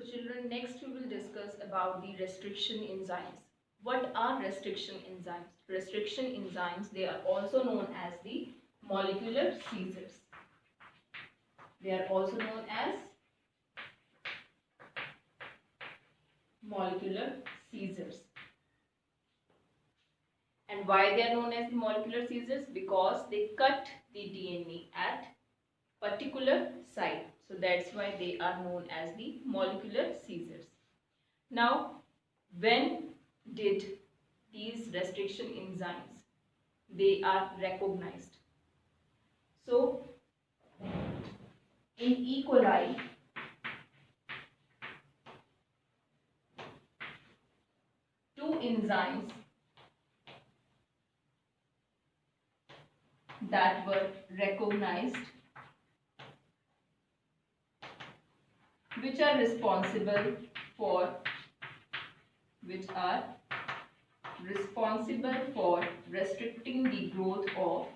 So children, next we will discuss about the restriction enzymes. What are restriction enzymes? Restriction enzymes, they are also known as the molecular seizures. They are also known as molecular seizures. And why they are known as the molecular seizures? Because they cut the DNA at particular site. So that's why they are known as the molecular seizures. Now, when did these restriction enzymes, they are recognized? So, in E. coli, two enzymes that were recognized, which are responsible for restricting the growth of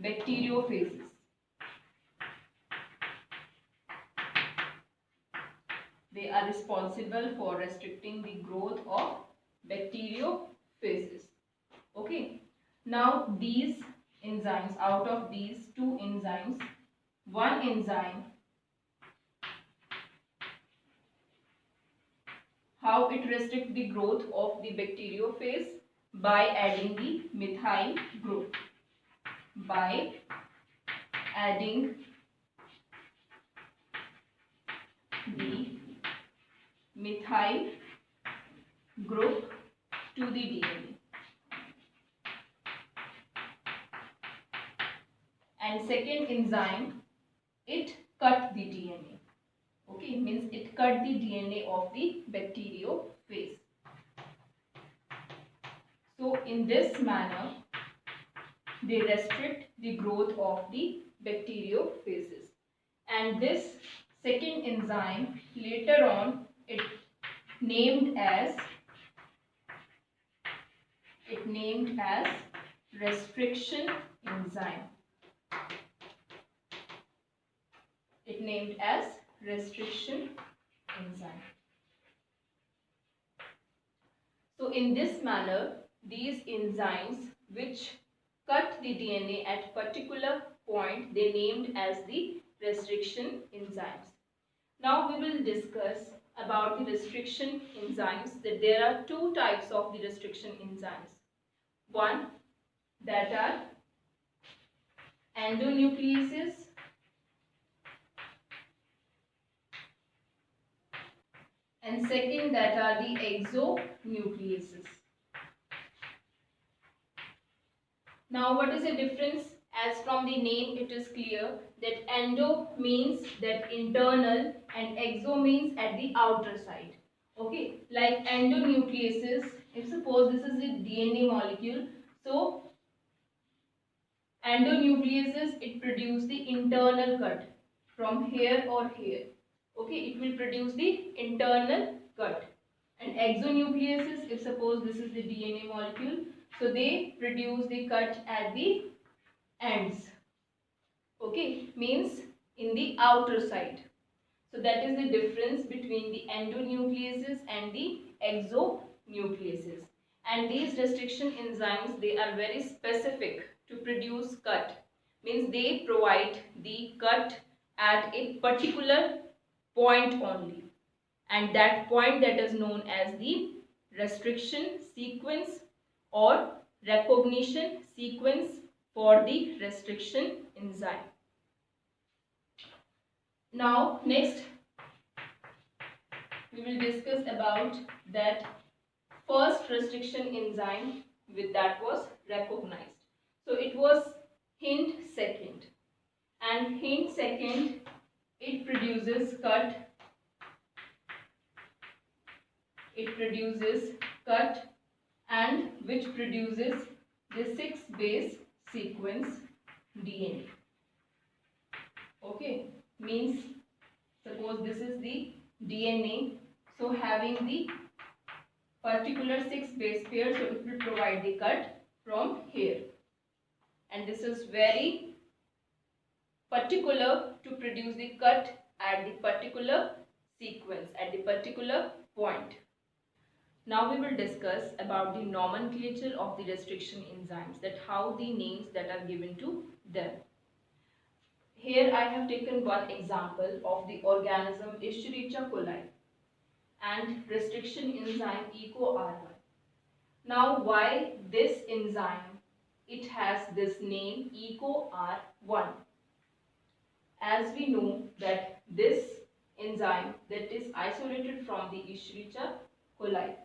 bacteriophages. They are responsible for restricting the growth of bacteriophages. Okay. Now these enzymes, out of these two enzymes, one enzyme, how it restricts the growth of the bacteriophage? By adding the methyl group. By adding the methyl group to the DNA. And second enzyme, it cut the DNA. Okay, means it cut the DNA of the bacteriophage. So in this manner, they restrict the growth of the bacteriophages. And this second enzyme, later on, it named as restriction enzyme. It named as restriction enzyme. So in this manner, these enzymes which cut the DNA at particular point, they named as the restriction enzymes. Now we will discuss about the restriction enzymes, that there are two types of the restriction enzymes. One, that are endonucleases, and second, that are the exonucleases. Now what is the difference? As from the name it is clear that endo means that internal and exo means at the outer side. Okay, like endonucleases, if suppose this is a DNA molecule, so endonucleases, it produces the internal cut from here or here. Okay, it will produce the internal cut. And exonucleases, if suppose this is the DNA molecule, so they produce the cut at the ends. Okay, means in the outer side. So that is the difference between the endonucleases and the exonucleases. And these restriction enzymes, they are very specific to produce cut. Means they provide the cut at a particular point only. And that point, that is known as the restriction sequence or recognition sequence for the restriction enzyme. Now next we will discuss about that first restriction enzyme that was recognized. So it was Hint second, and Hint second, it produces cut. And which produces the 6 base sequence DNA. Okay, means suppose this is the DNA, so having the particular 6 base pair, so it will provide the cut from here. and this is very particular to produce the cut at the particular sequence, at the particular point. Now we will discuss about the nomenclature of the restriction enzymes, that how the names that are given to them. Here I have taken one example of the organism Escherichia coli and restriction enzyme EcoR1. Now why this enzyme, it has this name EcoR1? As we know that this enzyme that is isolated from the Escherichia coli.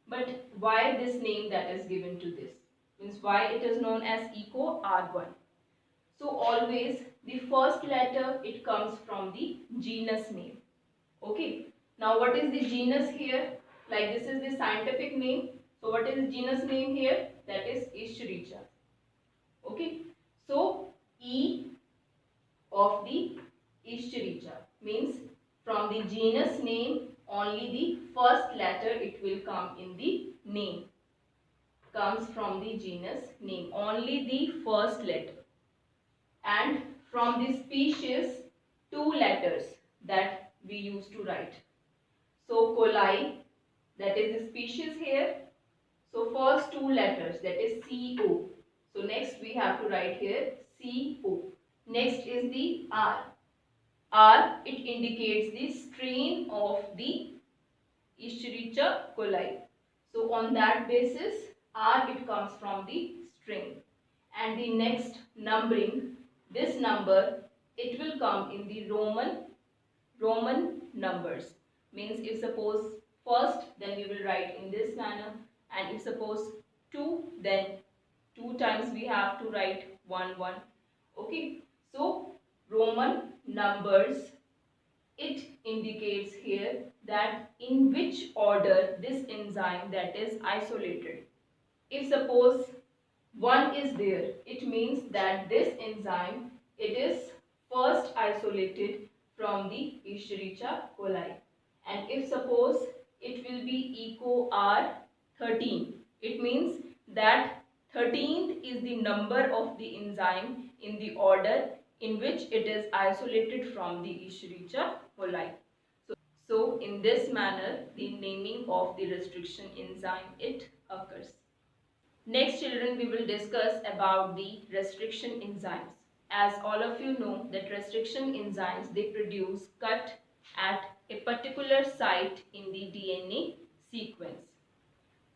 But why this name that is given to this? Means why it is known as EcoR1. So always the first letter it comes from the genus name. Okay. Now what is the genus here? Like this is the scientific name. So what is the genus name here? That is Escherichia. Okay. So E of the Escherichia means from the genus name only the first letter it will come in the name. Comes from the genus name, only the first letter. And from the species, two letters that we used to write. So coli, that is the species here. So first two letters, that is CO. So next we have to write here CO. Next is the R. R, it indicates the strain of the Escherichia coli. So on that basis, R it comes from the strain. And the next numbering, this number, it will come in the Roman numbers. Means if suppose first, then we will write in this manner, and if suppose 2, then 2 times we have to write 1 1. Okay, so Roman numbers, it indicates here that in which order this enzyme that is isolated. If suppose 1 is there, it means that this enzyme, it is first isolated from the Escherichia coli. And if suppose it will be EcoR13, it means that 13th is the number of the enzyme in the order in which it is isolated from the Escherichia coli. So in this manner, the naming of the restriction enzyme, it occurs. Next, children, we will discuss about the restriction enzymes. As all of you know that restriction enzymes, they produce cut at a particular site in the DNA sequence.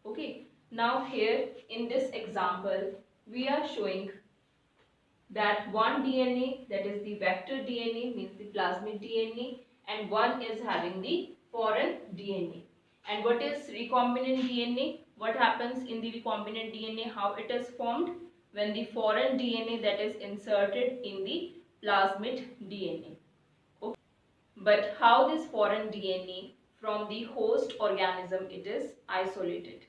Okay. Now here in this example, we are showing that one DNA, that is the vector DNA, means the plasmid DNA, and one is having the foreign DNA. And what is recombinant DNA? What happens in the recombinant DNA? How it is formed? When the foreign DNA that is inserted in the plasmid DNA. Okay. But how this foreign DNA from the host organism it is isolated?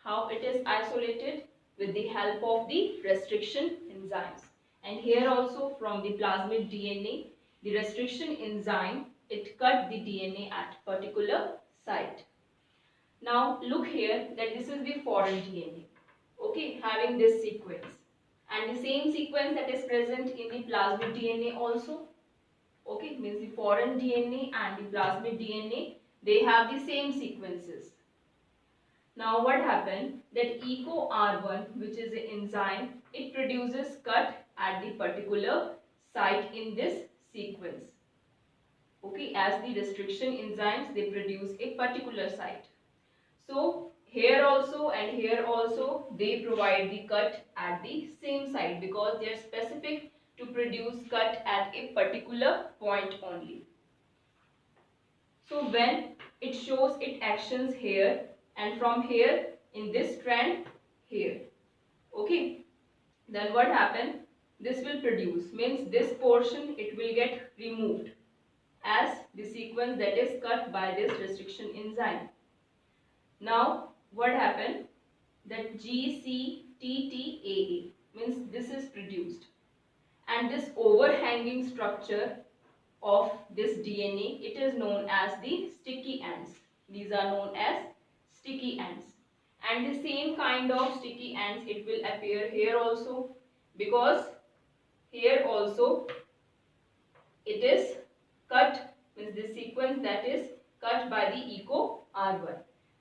How it is isolated? With the help of the restriction enzymes. And here also from the plasmid DNA, the restriction enzyme, it cut the DNA at particular site. Now look here that this is the foreign DNA, okay, having this sequence, and the same sequence that is present in the plasmid DNA also, okay, means the foreign DNA and the plasmid DNA, they have the same sequences. Now what happened that EcoR1, which is an enzyme, it produces cut at the particular site in this sequence. Okay, as the restriction enzymes, they produce a particular site. So here also and here also they provide the cut at the same site because they are specific to produce cut at a particular point only. So when it shows its actions here and from here in this strand here, okay, then what happen? This will produce, means this portion it will get removed as the sequence that is cut by this restriction enzyme. Now what happened? That GCTTAA means this is produced, and this overhanging structure of this DNA, it is known as the sticky ends. These are known as sticky ends, and the same kind of sticky ends it will appear here also. because here also it is cut, means the sequence that is cut by the echo R1.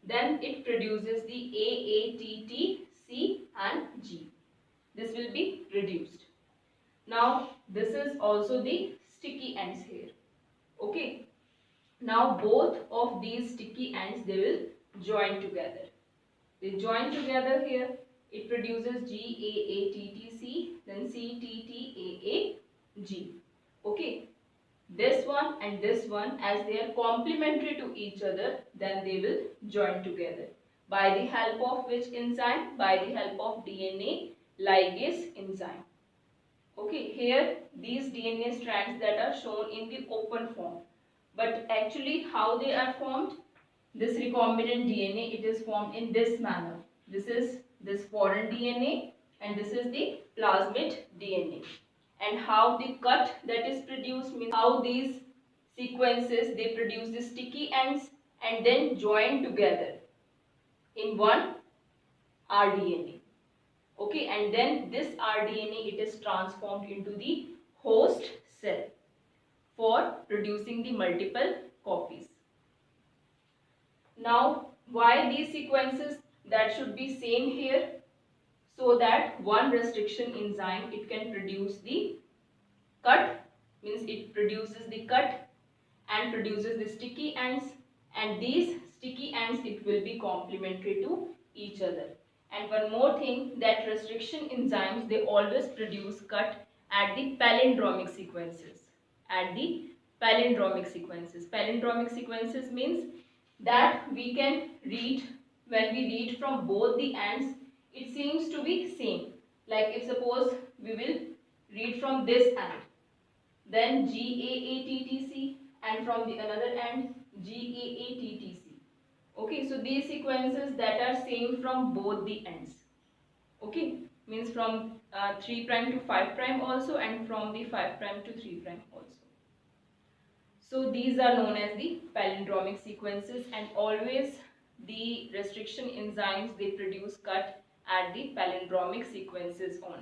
Then it produces the A, T, T, C and G. This will be reduced. Now this is also the sticky ends here. Okay. Now both of these sticky ends, they will join together. They join together here. It produces G, A, T, T, C, then C, T, T, A, G. Okay. This one and this one, as they are complementary to each other, then they will join together. By the help of which enzyme? By the help of DNA ligase enzyme. Okay, here these DNA strands that are shown in the open form. But actually how they are formed? This recombinant DNA, it is formed in this manner. This is this foreign DNA and this is the plasmid DNA. And how the cut that is produced means how these sequences, they produce the sticky ends and then join together in one rDNA. Okay, and then this rDNA, it is transformed into the host cell for producing the multiple copies. Now, why these sequences? That should be same here, so that one restriction enzyme, it can produce the cut, means it produces the cut and produces the sticky ends, and these sticky ends, it will be complementary to each other. And one more thing, that restriction enzymes, they always produce cut at the palindromic sequences. At the palindromic sequences. Palindromic sequences means that we can read, when we read from both the ends, it seems to be same. Like if suppose we will read from this end, then GAATTC, and from the another end GAATTC. Okay, so these sequences that are same from both the ends. Okay, means from 3' to 5' also, and from the 5' to 3' also. So these are known as the palindromic sequences, and always the restriction enzymes, they produce cut at the palindromic sequences only.